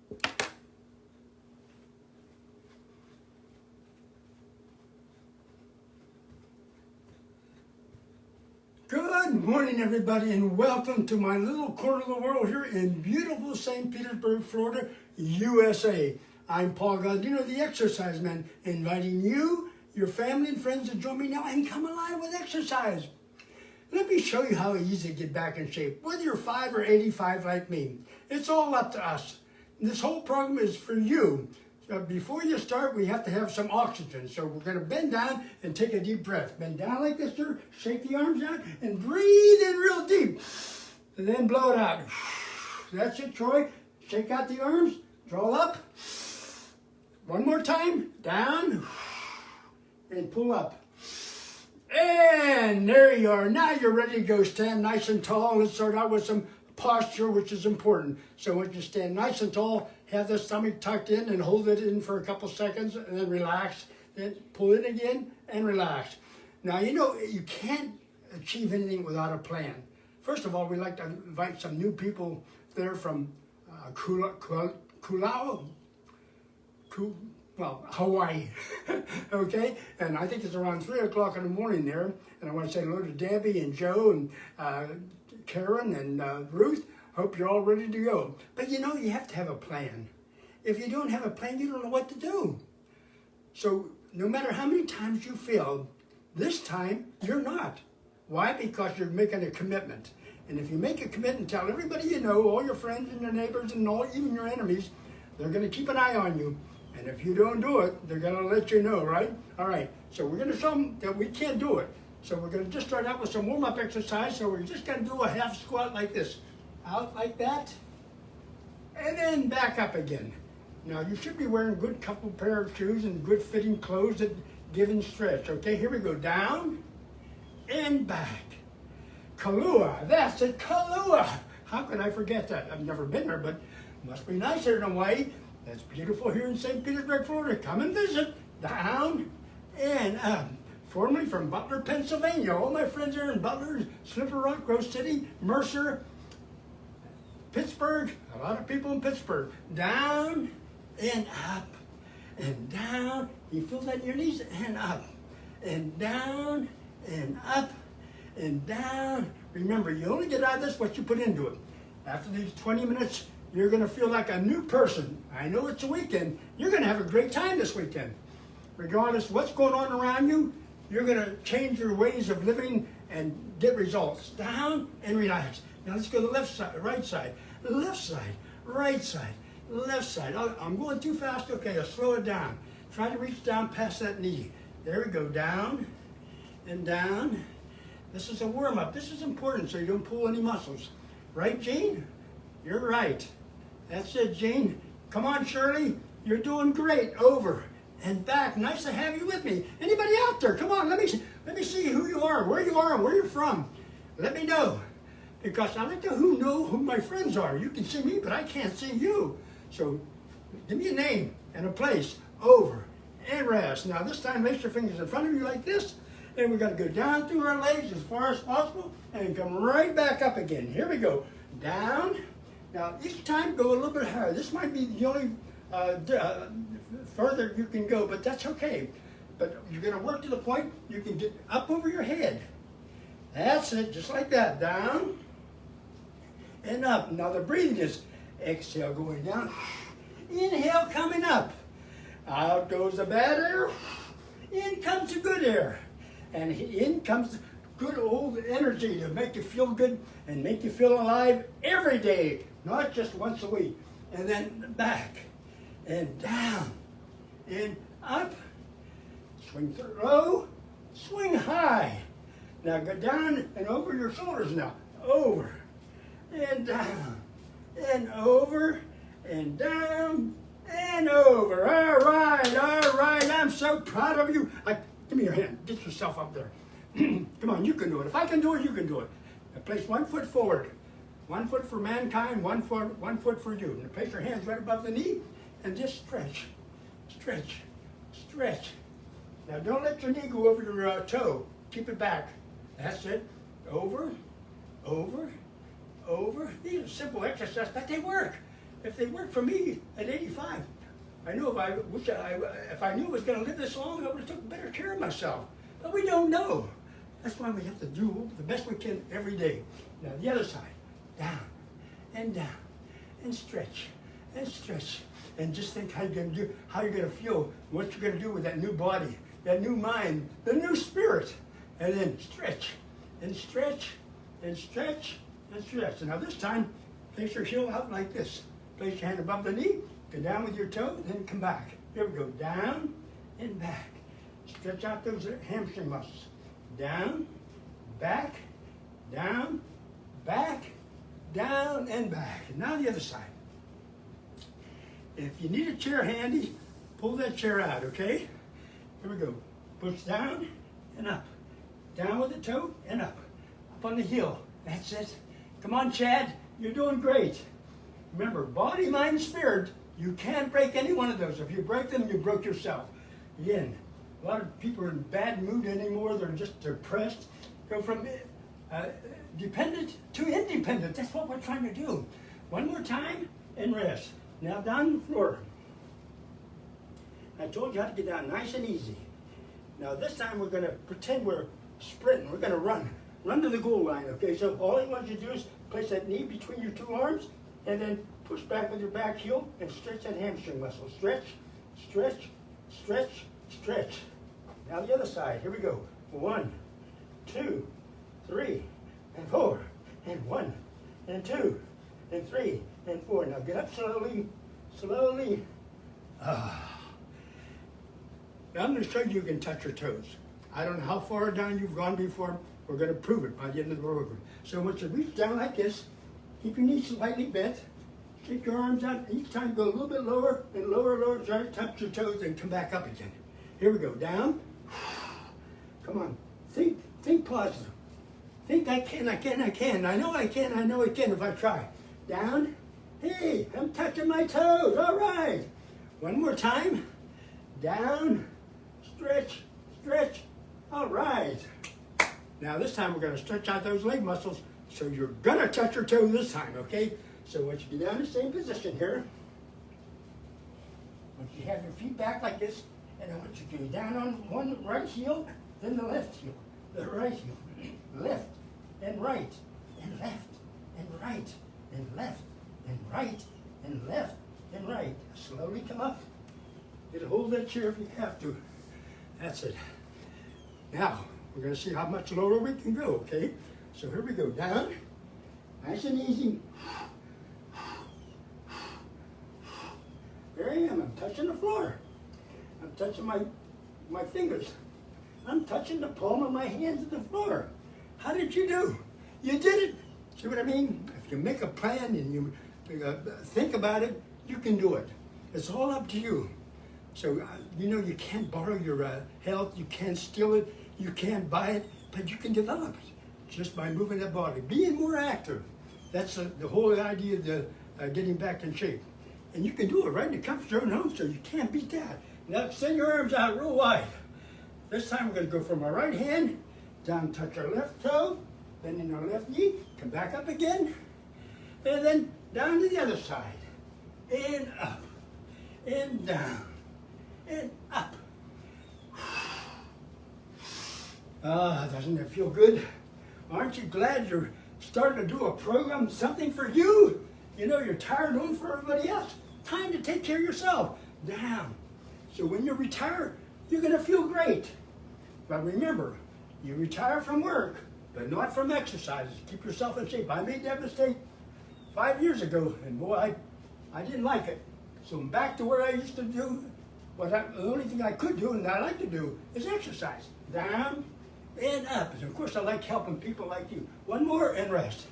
Good morning, everybody, and welcome to my little corner of the world here in beautiful St. Petersburg, Florida, USA. I'm Paul Galdino, the Exerciseman, inviting you, your family and friends to join me now and come alive with exercise. Let me show you how easy to get back in shape, whether you're 5 or 85 like me. It's all up to us. This whole program is for you. So before you start, we have to have some oxygen. So we're going to bend down and take a deep breath. Bend down like this, sir. Shake the arms out and breathe in real deep. And then blow it out. That's it, Troy. Shake out the arms. Draw up. One more time. Down. And pull up. And there you are. Now you're ready to go. Stand nice and tall. Let's start out with some posture, which is important. So once you stand nice and tall, have the stomach tucked in and hold it in for a couple seconds and then relax. Then pull it again and relax. Now, you know, you can't achieve anything without a plan. First of all, we'd like to invite some new people there from Hawaii. Okay? And I think it's around 3 o'clock in the morning there. And I want to say hello to Debbie and Joe and Karen and Ruth. Hope you're all ready to go. But you know, you have to have a plan. If you don't have a plan, you don't know what to do. So no matter how many times you fail, this time you're not. Why? Because you're making a commitment. And if you make a commitment and tell everybody you know, all your friends and your neighbors and all, even your enemies, they're going to keep an eye on you. And if you don't do it, they're going to let you know, right? All right, so we're going to show them that we can't do it. So we're going to just start out with some warm-up exercise. So we're just going to do a half squat like this. Out like that, and then back up again. Now you should be wearing a good couple pair of shoes and good fitting clothes that give and stretch. Okay, here we go. Down and back. Kalua, that's it, Kalua. How could I forget that? I've never been there, but it must be nice here in Hawaii. That's beautiful here in St. Petersburg, Florida. Come and visit. Down and up. Formerly from Butler, Pennsylvania. All my friends are in Butler, Slipper Rock, Rose City, Mercer, Pittsburgh, a lot of people in Pittsburgh. Down and up and down. You feel that in your knees? And up and down and up and down. Remember, you only get out of this what you put into it. After these 20 minutes, you're going to feel like a new person. I know it's a weekend. You're going to have a great time this weekend. Regardless of what's going on around you, you're going to change your ways of living and get results. Down and relax. Now let's go to the left side, right side, left side, right side, left side. I'm going too fast. Okay, I'll slow it down. Try to reach down past that knee. There we go, down and down. This is a warm-up. This is important so you don't pull any muscles. Right, Jean? You're right. That's it, Jean. Come on, Shirley. You're doing great. Over and back. Nice to have you with me. Anybody out there? Come on, let me see who you are, where you're from. Let me know. Because I like to know who my friends are. You can see me, but I can't see you. So give me a name and a place. Over and rest. Now this time, place your fingers in front of you like this. And we're going to go down through our legs as far as possible and come right back up again. Here we go. Down. Now each time go a little bit higher. This might be the only further you can go, but that's okay. But you're going to work to the point you can get up over your head. That's it, just like that. Down and up. Now the breathing is exhale going down, inhale coming up. Out goes the bad air, in comes the good air. And in comes good old energy to make you feel good and make you feel alive every day, not just once a week. And then back and down and up. Swing low, swing high. Now go down and over your shoulders now. Over and down and over and down and over. All right. I'm so proud of you. Give me your hand. Get yourself up there. Come on, you can do it. If I can do it, you can do it. Now place 1 foot forward. 1 foot for mankind, 1 foot for you. Now place your hands right above the knee and just stretch, stretch, stretch. Now don't let your knee go over your toe. Keep it back. That's it. Over, over, over. These are simple exercises, but they work. if they worked for me at 85, I know if I knew I was going to live this long, I would have taken better care of myself. But we don't know. That's why we have to do the best we can every day. Now the other side, down, and stretch, and just think how you're going to do, how you're going to feel, what you're going to do with that new body, that new mind, the new spirit, and then stretch, and stretch, and stretch, and stretch. And now this time, place your heel out like this. Place your hand above the knee, go down with your toe, then come back. Here we go, down and back. Stretch out those hamstring muscles. Down, back, down, back, down, and back. And now the other side. If you need a chair handy, pull that chair out, okay? Here we go. Push down and up. Down with the toe and up. Up on the heel. That's it. Come on, Chad. You're doing great. Remember, body, mind, spirit, you can't break any one of those. If you break them, you broke yourself. Again, a lot of people are in bad mood anymore. They're just depressed. Go from dependent to independent. That's what we're trying to do. One more time and rest. Now down the floor. I told you how to get down nice and easy. Now this time we're going to pretend we're sprinting. We're going to run. Run to the goal line, okay? So all I want you to do is place that knee between your two arms and then push back with your back heel and stretch that hamstring muscle. Stretch, stretch, stretch, stretch. Now the other side. Here we go. 1, 2, 3, and 4, and 1, and 2, and 3, and 4. Now get up slowly, slowly. Now I'm going to show you can touch your toes. I don't know how far down you've gone before. We're going to prove it by the end of the program. So once you reach down like this, keep your knees slightly bent. Stick your arms out. Each time go a little bit lower and lower, lower. Try to touch your toes and come back up again. Here we go. Down. Come on. Think positive. Think I can. I know I can if I try. Down. Hey, I'm touching my toes. All right. One more time. Down. Stretch, stretch. All right. Now this time we're going to stretch out those leg muscles, so you're going to touch your toe this time, okay? So once you get down in the same position here, once you have your feet back like this, and I want you to go down on one right heel, then the left heel, the right heel, left and right, and left and right, and left and right, and left and right. Slowly come up. It'll hold that chair if you have to. That's it. Now, we're going to see how much lower we can go, okay? So here we go. Down. Nice and easy. There I am. I'm touching the floor. I'm touching my fingers. I'm touching the palm of my hands to the floor. How did you do? You did it. See what I mean? If you make a plan and you think about it, you can do it. It's all up to you. So, you know, you can't borrow your health. You can't steal it. You can't buy it, but you can develop it just by moving the body, being more active. That's the whole idea of the, getting back in shape. And you can do it right in the comfort of your own home, so you can't beat that. Now extend your arms out real wide. This time we're going to go from our right hand, down, touch our left toe, then in our left knee, come back up again, and then down to the other side, and up, and down, and up. Doesn't it feel good? Aren't you glad you're starting to do a program, something for you? You know, you're tired of doing for everybody else. Time to take care of yourself. Down. So when you retire, you're going to feel great. But remember, you retire from work, but not from exercise. Keep yourself in shape. I made that mistake 5 years ago, and boy, I didn't like it. So I'm back to where I used to do. The only thing I could do and I like to do is exercise. Down and up. And of course, I like helping people like you. One more and rest.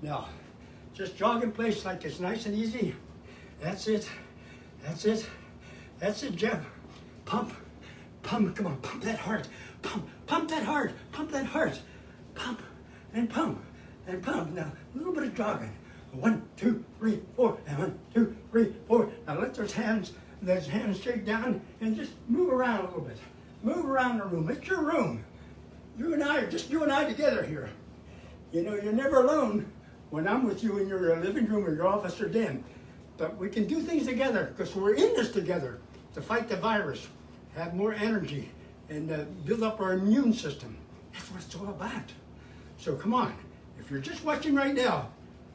Now, just jog in place like it's nice and easy. That's it. That's it. That's it, Jeff. Pump. Pump. Come on, pump that heart. Pump. Pump that heart. Pump that heart. Pump and pump and pump. Now, a little bit of jogging. 1, 2, 3, 4. And 1, 2, 3, 4. Now let those hands straight down and just move around a little bit. Move around the room. It's your room. You and I together here. You know, you're never alone when I'm with you in your living room or your office or den. But we can do things together because we're in this together to fight the virus, have more energy, and build up our immune system. That's what it's all about. So come on, if you're just watching right now,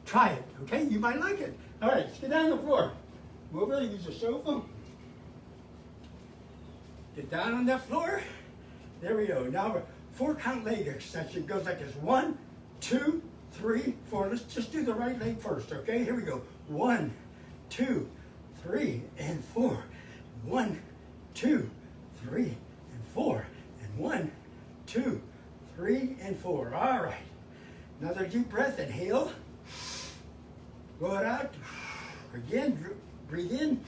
try it, okay? You might like it. All right, let's get down on the floor. Move over, use the sofa. Get down on that floor. There we go. Now, 4-count leg extension. It goes like this. 1, 2, 3, 4. Let's just do the right leg first, okay? Here we go. 1, 2, 3, and 4. 1, 2, 3, and 4. And 1, 2, 3, and 4. All right. Another deep breath. Inhale. Blow it out. Again, breathe in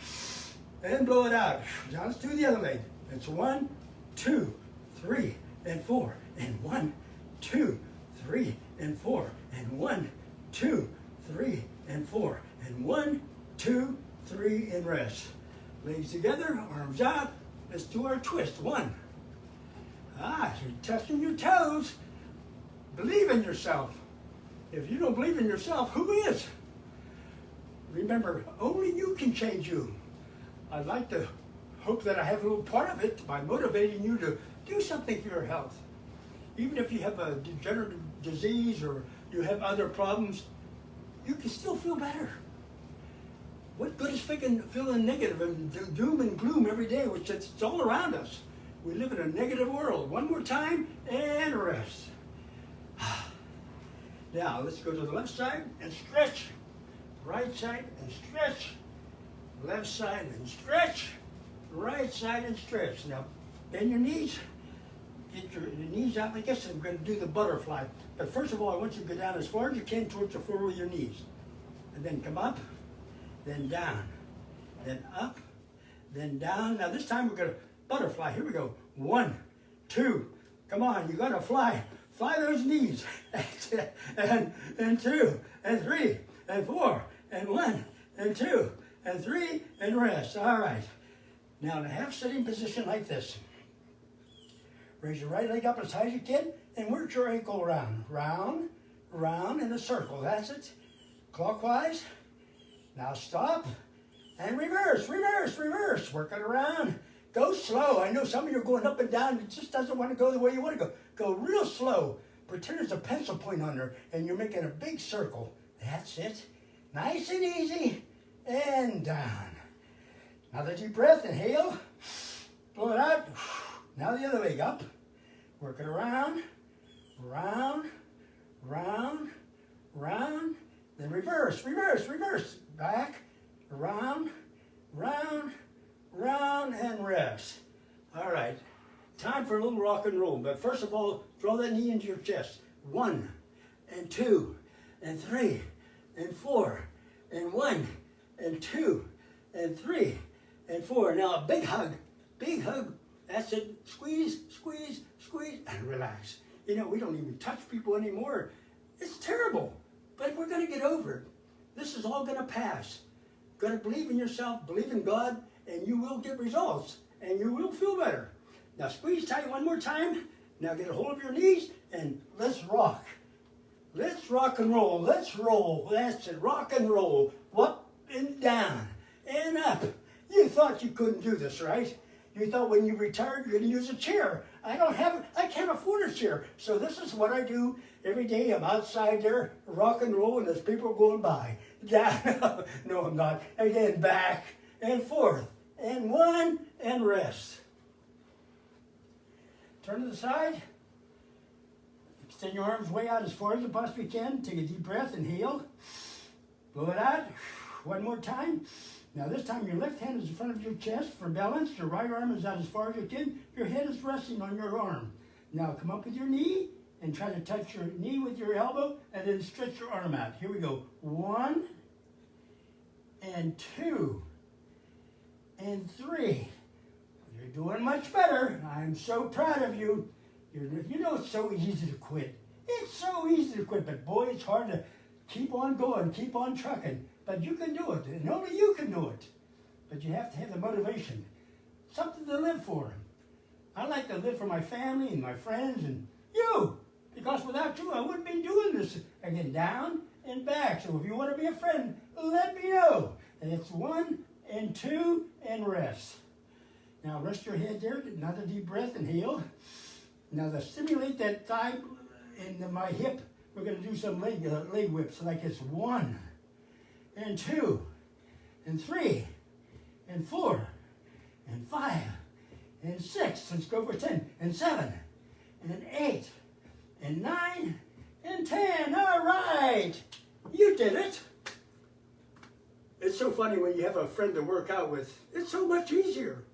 and blow it out. Now let's do the other leg. It's 1, 2, 3, and 4. And 1, 2, 3, and 4. And 1, 2, 3, and 4. And 1, 2, 3, and rest. Legs together, arms out. Let's do our twist. 1. You're touching your toes. Believe in yourself. If you don't believe in yourself, who is? Remember, only you can change you. I'd like to hope that I have a little part of it by motivating you to do something for your health. Even if you have a degenerative disease or you have other problems, you can still feel better. What good is feeling negative and doom and gloom every day, which it's all around us? We live in a negative world. One more time, and rest. Now, let's go to the left side and stretch. Right side and stretch. Left side and stretch. Right side and stretch. Now, bend your knees. Get your knees out like this. I'm going to do the butterfly. But first of all, I want you to go down as far as you can towards the floor with your knees. And then come up, then down, then up, then down. Now this time we're going to butterfly. Here we go. 1, 2. Come on, you're going to fly. Fly those knees. and 2, and 3, and 4, and 1, and 2, and 3, and rest. All right. Now in a half sitting position like this. Raise your right leg up as high as you can and work your ankle around. Round, round in a circle. That's it. Clockwise. Now stop and reverse, reverse, reverse. Work it around. Go slow. I know some of you are going up and down. It just doesn't want to go the way you want to go. Go real slow. Pretend there's a pencil point on there and you're making a big circle. That's it. Nice and easy. And down. Another deep breath. Inhale. Blow it out. Now the other leg up. Work it around. Round. Round. Round. Then reverse. Reverse. Reverse. Back. Around. Round. Round. And rest. All right. Time for a little rock and roll. But first of all, draw that knee into your chest. 1, and 2, and 3, and 4, and 1, and 2, and 3, and 4. Now a big hug. Big hug. That's it. Squeeze, squeeze, squeeze, and relax. You know, we don't even touch people anymore. It's terrible, but we're going to get over it. This is all going to pass. You've got to believe in yourself, believe in God, and you will get results, and you will feel better. Now squeeze tight one more time. Now get a hold of your knees, and let's rock. Let's rock and roll. Let's roll. That's it. Rock and roll. Up and down and up. You thought you couldn't do this, right? You thought when you retired you're going to use a chair. I can't afford a chair. So this is what I do every day. I'm outside there, rock and roll, and there's people going by. Down. No, I'm not. Again, back and forth. And 1, and rest. Turn to the side. Extend your arms way out as far as you possibly can. Take a deep breath. Inhale. Blow it out. One more time. Now this time your left hand is in front of your chest for balance. Your right arm is out as far as you can. Your head is resting on your arm. Now come up with your knee and try to touch your knee with your elbow and then stretch your arm out. Here we go. 1, and 2, and 3. You're doing much better. I'm so proud of you. You know it's so easy to quit. It's so easy to quit, but boy, it's hard to keep on going, keep on trucking. But you can do it, and only you can do it. But you have to have the motivation, something to live for. I like to live for my family and my friends and you, because without you, I wouldn't be doing this. Again, down and back. So if you want to be a friend, let me know. And it's 1 and 2 and rest. Now rest your head there, another deep breath, inhale. Now to stimulate that thigh and my hip, we're going to do some leg whips. Like it's 1 and 2 and 3 and 4 and 5 and 6. Let's go for 10 and 7 and 8 and 9 and 10. All right, you did it. It's so funny when you have a friend to work out with. It's so much easier.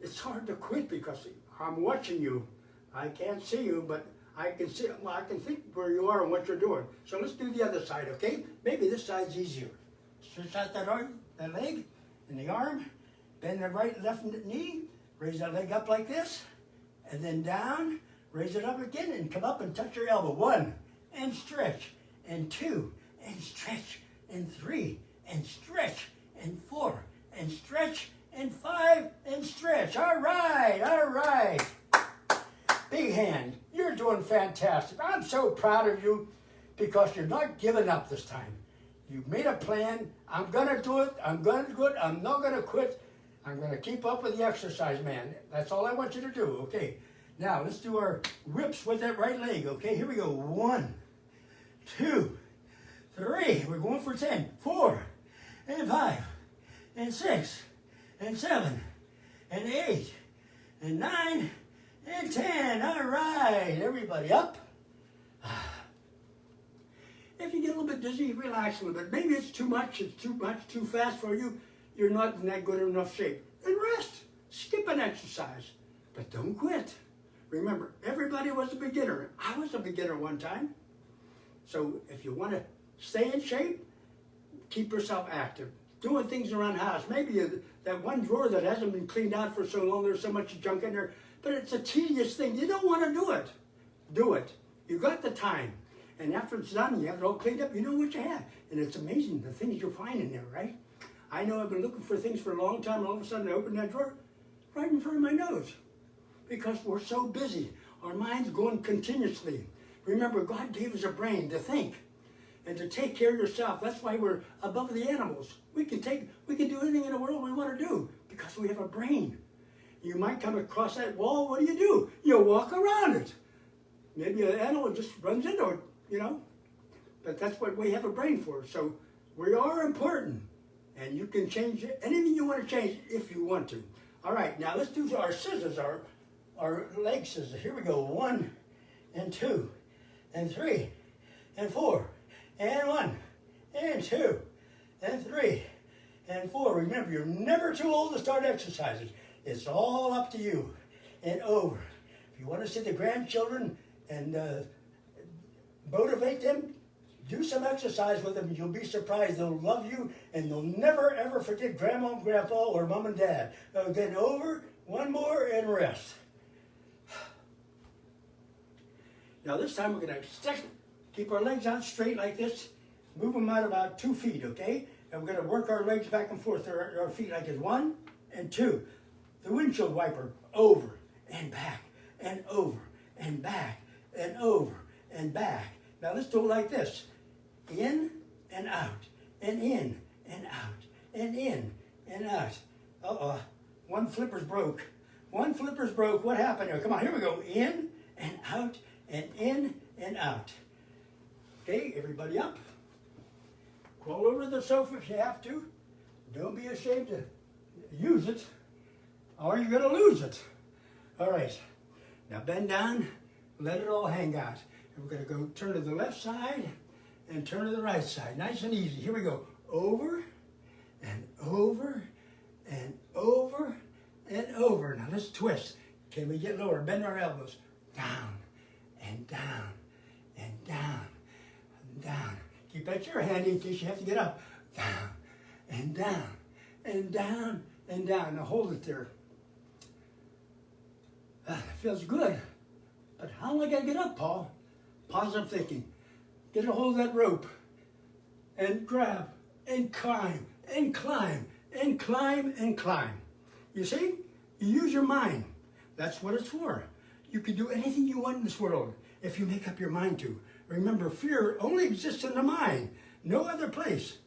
It's hard to quit because I'm watching you. I can't see you, but I can see. Well, I can think where you are and what you're doing. So let's do the other side, okay? Maybe this side's easier. Stretch out that arm, that leg, and the arm. Bend the right, left knee. Raise that leg up like this, and then down. Raise it up again, and come up and touch your elbow. 1 and stretch, and 2 and stretch, and 3 and stretch, and 4 and stretch, and 5 and stretch. All right, all right. Big hand. You're doing fantastic. I'm so proud of you because you're not giving up this time. You made a plan. I'm going to do it. I'm going to do it. I'm not going to quit. I'm going to keep up with the exercise, man. That's all I want you to do, okay? Now, let's do our whips with that right leg, okay? Here we go. 1, 2, 3. We're going for 10. 4, and 5, and 6, and 7, and 8, and 9, and 10. All right, everybody up. If you get a little bit dizzy, relax a little bit. Maybe it's too much, too fast for you. You're not in that good enough shape. Then rest. Skip an exercise. But don't quit. Remember, everybody was a beginner. I was a beginner one time. So if you want to stay in shape, keep yourself active. Doing things around the house. Maybe that one drawer that hasn't been cleaned out for so long, there's so much junk in there. But it's a tedious thing. You don't want to do it. Do it. You got the time. And after it's done, you have it all cleaned up, you know what you have. And it's amazing the things you find in there, right? I know I've been looking for things for a long time, and all of a sudden I open that drawer right in front of my nose. Because we're so busy. Our mind's going continuously. Remember, God gave us a brain to think and to take care of yourself. That's why we're above the animals. We can do anything in the world we want to do because we have a brain. You might come across that wall, what do? You walk around it. Maybe an animal just runs into it, you know. But that's what we have a brain for. So we are important. And you can change anything you want to change if you want to. All right, now let's do our scissors, our leg scissors. Here we go. 1 and 2 and 3 and 4 and 1 and 2 and 3 and 4. Remember, you're never too old to start exercises. It's all up to you. And over. If you want to see the grandchildren and motivate them, do some exercise with them. You'll be surprised. They'll love you, and they'll never, ever forget Grandma and Grandpa or Mom and Dad. Then over, 1 more, and rest. Now this time we're going to keep our legs out straight like this. Move them out about 2 feet, okay? And we're going to work our legs back and forth. Our feet like this. 1 and 2. The windshield wiper. Over and back and over and back and over and back. Now let's do it like this. In and out, and in and out, and in and out. Uh-oh, one flipper's broke. One flipper's broke. What happened here? Come on, here we go. In and out, and in and out. Okay, everybody up. Crawl over the sofa if you have to. Don't be ashamed to use it, or you're going to lose it. All right, now bend down, let it all hang out. And we're going to go turn to the left side and turn to the right side. Nice and easy. Here we go. Over and over and over and over. Now let's twist. Can we get lower? Bend our elbows. Down and down and down and down. Keep that your handy in case you have to get up. Down and down and down and down. Now hold it there. It feels good. But how am I going to get up, Paul? Positive thinking. Get a hold of that rope and grab and climb and climb and climb and climb. You see? You use your mind. That's what it's for. You can do anything you want in this world if you make up your mind to. Remember, fear only exists in the mind, no other place.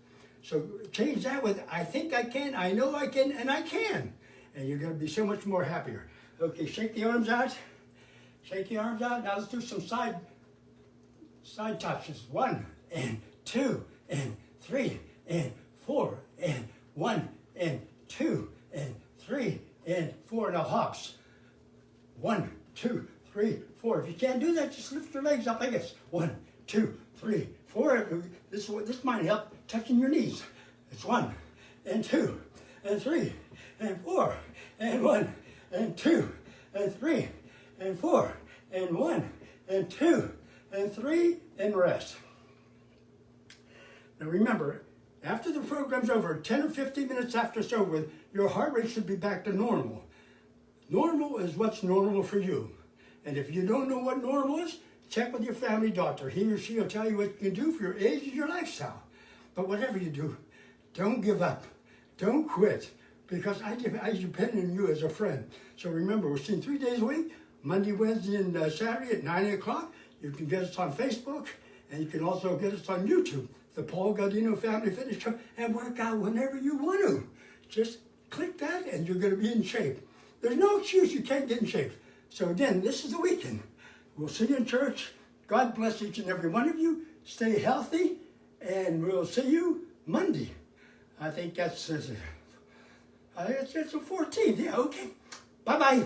So change that with, I think I can, I know I can, and I can. And you're going to be so much more happier. Okay, shake the arms out. Shake the arms out. Now let's do some side touches. 1 and 2 and 3 and 4 and 1 and 2 and 3 and 4. Now hops. 1, 2, 3, 4. If you can't do that, just lift your legs up like this. 1, 2, 3, 4. This might help touching your knees. It's 1 and 2 and 3 and 4 and 1 and 2 and 3 and 4 and 1 and 2 and 3 and rest. Now remember, after the program's over, 10 or 15 minutes after it's over, your heart rate should be back to normal. Normal is what's normal for you. And if you don't know what normal is, check with your family doctor. He or she will tell you what you can do for your age and your lifestyle. But whatever you do, don't give up. Don't quit. Because I depend on you as a friend. So remember, we're seeing 3 days a week, Monday, Wednesday, and Saturday at 9 o'clock. You can get us on Facebook, and you can also get us on YouTube, the Paul Gaudino Family Fitness Show, and work out whenever you want to. Just click that, and you're going to be in shape. There's no excuse you can't get in shape. So again, this is the weekend. We'll see you in church. God bless each and every one of you. Stay healthy, and we'll see you Monday. I think that's the 14th. Yeah, okay. Bye-bye.